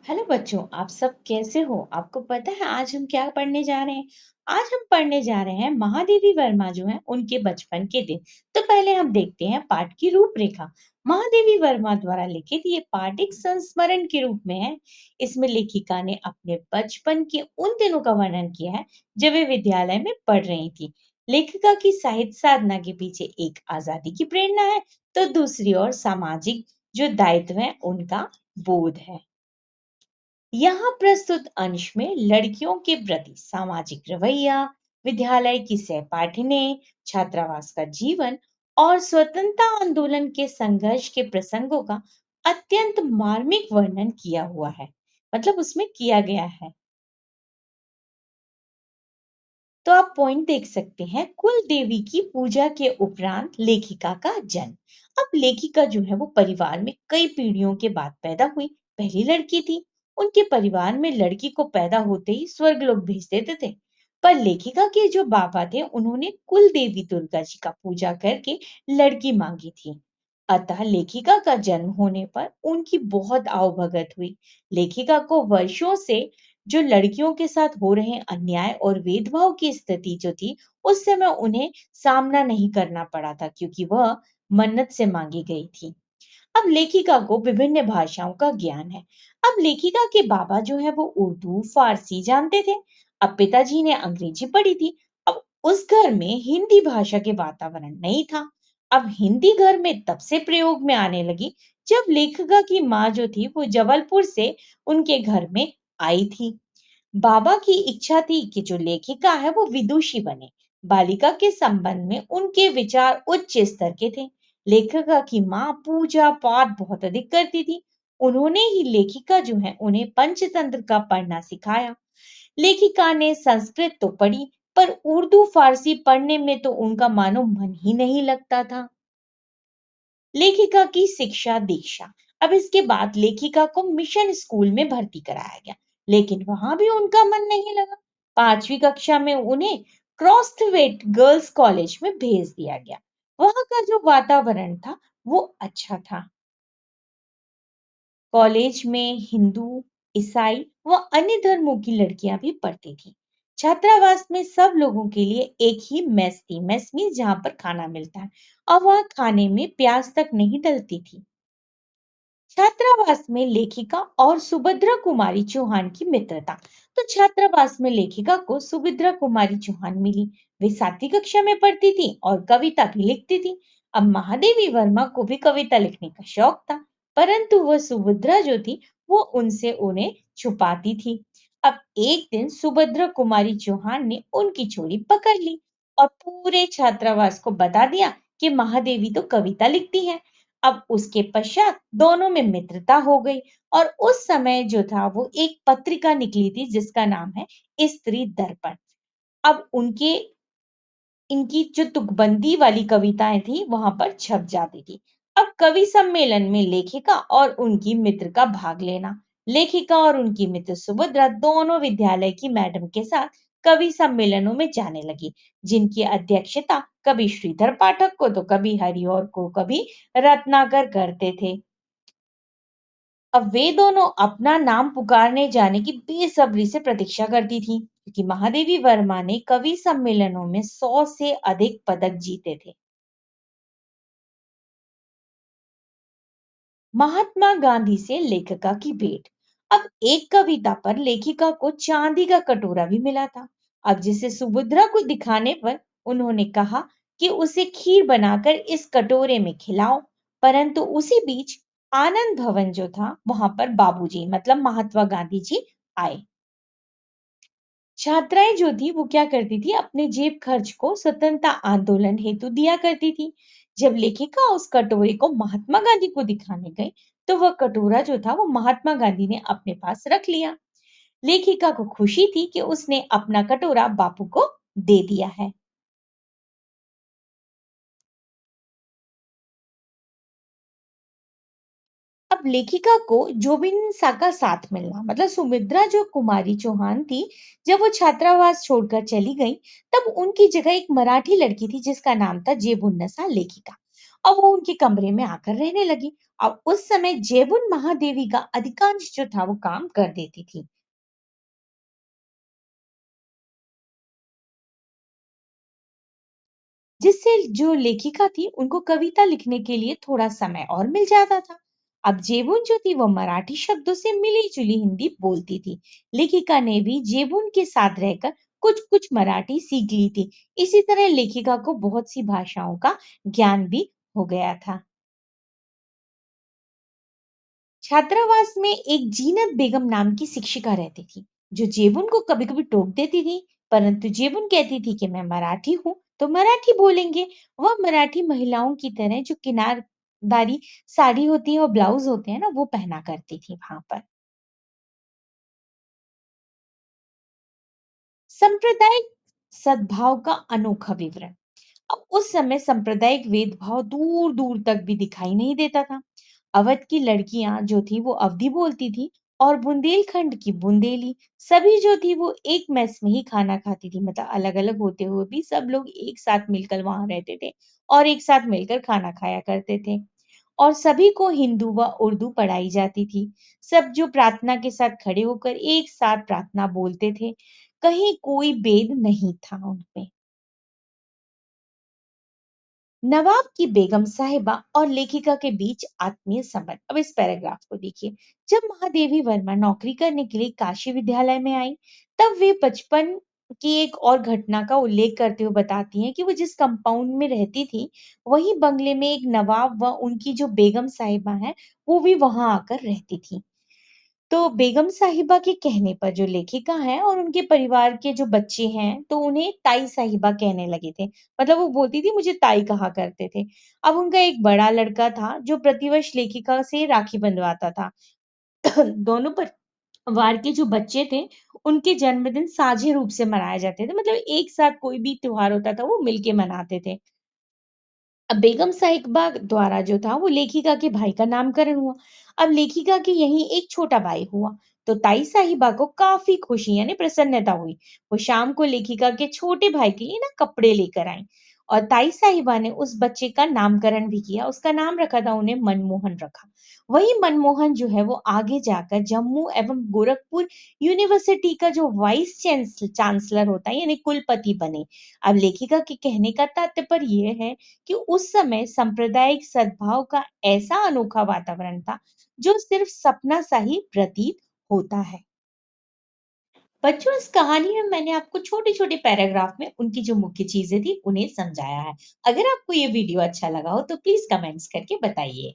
Hello बच्चों, आप सब कैसे हो? आपको पता है आज हम क्या पढ़ने जा रहे हैं? आज हम पढ़ने जा रहे हैं महादेवी वर्मा जो हैं उनके बचपन के दिन। तो पहले हम देखते हैं पाठ की रूपरेखा। महादेवी वर्मा द्वारा लिखित ये पाठ एक संस्मरण के रूप में है। इसमें लेखिका ने अपने बचपन के उन दिनों का वर्णन किया है जब वे विद्यालय में पढ़ रही थी। लेखिका की साहित्य साधना के पीछे एक आजादी की प्रेरणा है, तो दूसरी ओर सामाजिक जो दायित्व है उनका बोध है। यहाँ प्रस्तुत अंश में लड़कियों के प्रति सामाजिक रवैया, विद्यालय की सहपाठिने, छात्रावास का जीवन और स्वतंत्रता आंदोलन के संघर्ष के प्रसंगों का अत्यंत मार्मिक वर्णन किया हुआ है। मतलब उसमें किया गया है। तो आप पॉइंट देख सकते हैं, कुल देवी की पूजा के उपरांत लेखिका का जन्म। अब लेखिका जो है वो परिवार में कई पीढ़ियों के बाद पैदा हुई, पहली लड़की थी। उनके परिवार में लड़की को पैदा होते ही स्वर्गलोक भेज देते थे। पर लेखिका के जो बाबा थे उन्होंने कुल देवी दुर्गा जी का पूजा करके लड़की मांगी थी। अतः लेखिका का जन्म होने पर उनकी बहुत आवभगत हुई। लेखिका को वर्षों से जो लड़कियों के साथ हो रहे अन्याय और भेदभाव की स्थिति जो थी, उस समय उन्हें सामना नहीं करना पड़ा था, क्योंकि वह मन्नत से मांगी गई थी। अब लेखिका को विभिन्न भाषाओं का ज्ञान है। अब लेखिका के बाबा जो है वो उर्दू, फारसी जानते थे। अब पिताजी ने अंग्रेजी पढ़ी थी। अब उस घर में हिंदी भाषा के वातावरण नहीं था। अब हिंदी घर में तब से प्रयोग में आने लगी जब लेखिका की माँ जो थी वो जबलपुर से उनके घर में आई थी। बाबा की इच्छा थी कि जो लेखिका है वो विदुषी बने। बालिका के संबंध में उनके विचार उच्च स्तर के थे। लेखिका की माँ पूजा पाठ बहुत अधिक करती थी। उन्होंने ही लेखिका जो है उन्हें पंचतंत्र का पढ़ना सिखाया। लेखिका ने संस्कृत तो पढ़ी, पर उर्दू फारसी पढ़ने में तो उनका मानो मन ही नहीं लगता था। लेखिका की शिक्षा दीक्षा। अब इसके बाद लेखिका को मिशन स्कूल में भर्ती कराया गया, लेकिन वहां भी उनका मन नहीं लगा। पांचवी कक्षा में उन्हें क्रॉसथवेट गर्ल्स कॉलेज में भेज दिया गया। वहां का जो वातावरण था वो अच्छा था। कॉलेज में हिंदू, ईसाई व अन्य धर्मों की लड़कियां भी पढ़ती थी। छात्रावास में सब लोगों के लिए एक ही मेस थी, मेस मीन्स जहां पर खाना मिलता है, और वहां खाने में प्याज तक नहीं डलती थी। छात्रावास में लेखिका और सुभद्रा कुमारी चौहान की मित्रता। तो छात्रावास में लेखिका को सुभद्रा कुमारी चौहान मिली। वे 7वीं कक्षा में पढ़ती थी और कविता भी लिखती थी। अब महादेवी वर्मा को भी कविता लिखने का शौक था, परंतु वह सुभद्रा जो थी वो उनसे उन्हें छुपाती थी। अब एक दिन सुभद्रा कुमारी चौहान ने उनकी चोरी पकड़ ली और पूरे छात्रावास को बता दिया कि महादेवी तो कविता लिखती है। अब उसके पश्चात दोनों में मित्रता हो गई, और उस समय जो था वो एक पत्रिका निकली थी जिसका नाम है स्त्री दर्पण। अब उनके इनकी जो तुकबंदी वाली कविताएं थी वहां पर छप जाती थी। अब कवि सम्मेलन में लेखिका और उनकी मित्र का भाग लेना। लेखिका और उनकी मित्र सुभद्रा दोनों विद्यालय की मैडम के साथ कवि सम्मेलनों में जाने लगी, जिनकी अध्यक्षता कभी श्रीधर पाठक को तो कभी हरिऔर को कभी रत्नाकर करते थे। अब वे दोनों अपना नाम पुकारने जाने की बेसब्री से प्रतीक्षा करती थी, क्योंकि महादेवी वर्मा ने कवि सम्मेलनों में 100 से अधिक पदक जीते थे। महात्मा गांधी से लेखिका की भेंट। अब एक कविता पर लेखिका को चांदी का कटोरा भी मिला था। अब जिसे सुभद्रा को दिखाने पर उन्होंने कहा कि उसे खीर बनाकर इस कटोरे में खिलाओ। परंतु उसी बीच आनंद भवन जो था वहां पर बाबूजी मतलब महात्मा गांधी जी आए। छात्राएं जो थी वो क्या करती थी, अपने जेब खर्च को स्वतंत्रता आंदोलन हेतु दिया करती थी। जब लेखिका उस कटोरे को महात्मा गांधी को दिखाने गई, तो वह कटोरा जो था वो महात्मा गांधी ने अपने पास रख लिया। लेखिका को खुशी थी कि उसने अपना कटोरा बापू को दे दिया है। अब लेखिका को जोबिन सा का साथ मिलना, मतलब सुमित्रा जो कुमारी चौहान थी, जब वो छात्रावास छोड़कर चली गई, तब उनकी जगह एक मराठी लड़की थी जिसका नाम था जेबुन्नसा लेखिका। और वो उनके कमरे में आकर रहने लगी। अब उस समय जेबुन महादेवी का अधिकांश जो था वो काम कर देती थी। जिससे जो लेखिका थी उनको कविता लिखने के लिए थोड़ा समय और मिल जाता था। अब जेबून जो थी वो मराठी शब्दों से मिली जुली हिंदी बोलती थी। लेखिका ने भी जेबून के साथ रहकर कुछ कुछ मराठी सीख ली थी। इसी तरह लेखिका को बहुत सी भाषाओं का ज्ञान भी हो गया था। छात्रावास में एक जीनत बेगम नाम की शिक्षिका रहती थी, जो जेबुन को कभी-कभी टोक देती थी, परंतु जेबुन कहती थी कि मैं मराठी हूँ, तो मराठी बोलेंगे। वह मराठी महिलाओं की तरह जो किनारदारी साड़ी होती है और ब्लाउज होते हैं ना, वो पहना करती थी वहां पर। सांप्रदायिक सद्भाव का अनोखा विवरण। अब उस समय सांप्रदायिक भेदभाव दूर दूर तक भी दिखाई नहीं देता था। अवध की लड़कियां जो थी वो अवधी बोलती थी और बुंदेलखंड की बुंदेली। सभी जो थी वो एक मेस में ही खाना खाती थी, मतलब अलग अलग होते हुए भी सब लोग एक साथ मिलकर वहां रहते थे और एक साथ मिलकर खाना खाया करते थे। और सभी को हिंदू व उर्दू पढ़ाई जाती थी। सब जो प्रार्थना के साथ खड़े होकर एक साथ प्रार्थना बोलते थे। कहीं कोई भेद नहीं था उनमें। नवाब की बेगम साहिबा और लेखिका के बीच आत्मीय संबंध। अब इस पैराग्राफ को देखिए। जब महादेवी वर्मा नौकरी करने के लिए काशी विद्यालय में आई, तब वे बचपन की एक और घटना का उल्लेख करते हुए बताती हैं कि वो जिस कंपाउंड में रहती थी, वही बंगले में एक नवाब व उनकी जो बेगम साहिबा हैं, वो भी वहां आकर रहती थी। तो बेगम साहिबा के कहने पर जो लेखिका हैं और उनके परिवार के जो बच्चे हैं, तो उन्हें ताई साहिबा कहने लगे थे। मतलब वो बोलती थी मुझे ताई कहा करते थे। अब उनका एक बड़ा लड़का था जो प्रतिवर्ष लेखिका से राखी बंधवाता था। दोनों परिवार के जो बच्चे थे, उनके जन्मदिन साझे रूप से मनाए जाते थे। मतलब एक साथ कोई भी त्योहार होता था, वो मिलके मनाते थे। अब बेगम साहिबा द्वारा जो था वो लेखिका के भाई का नामकरण हुआ। अब लेखिका के यहीं एक छोटा भाई हुआ, तो ताई साहिबा को काफी खुशी यानी प्रसन्नता हुई। वो शाम को लेखिका के छोटे भाई के लिए ना कपड़े लेकर आई और ताई साहिबा ने उस बच्चे का नामकरण भी किया। उसका नाम रखा था, उन्हें मनमोहन रखा। वही मनमोहन जो है वो आगे जाकर जम्मू एवं गोरखपुर यूनिवर्सिटी का जो वाइस चांसलर होता है यानी कुलपति बने। अब लेखिका के कहने का तात्पर्य यह है कि उस समय सांप्रदायिक सद्भाव का ऐसा अनोखा वातावरण था, जो सिर्फ सपना सा ही प्रतीत होता है। बच्चों, इस कहानी में मैंने आपको छोटे छोटे पैराग्राफ में उनकी जो मुख्य चीजें थी उन्हें समझाया है। अगर आपको ये वीडियो अच्छा लगा हो तो प्लीज कमेंट्स करके बताइए।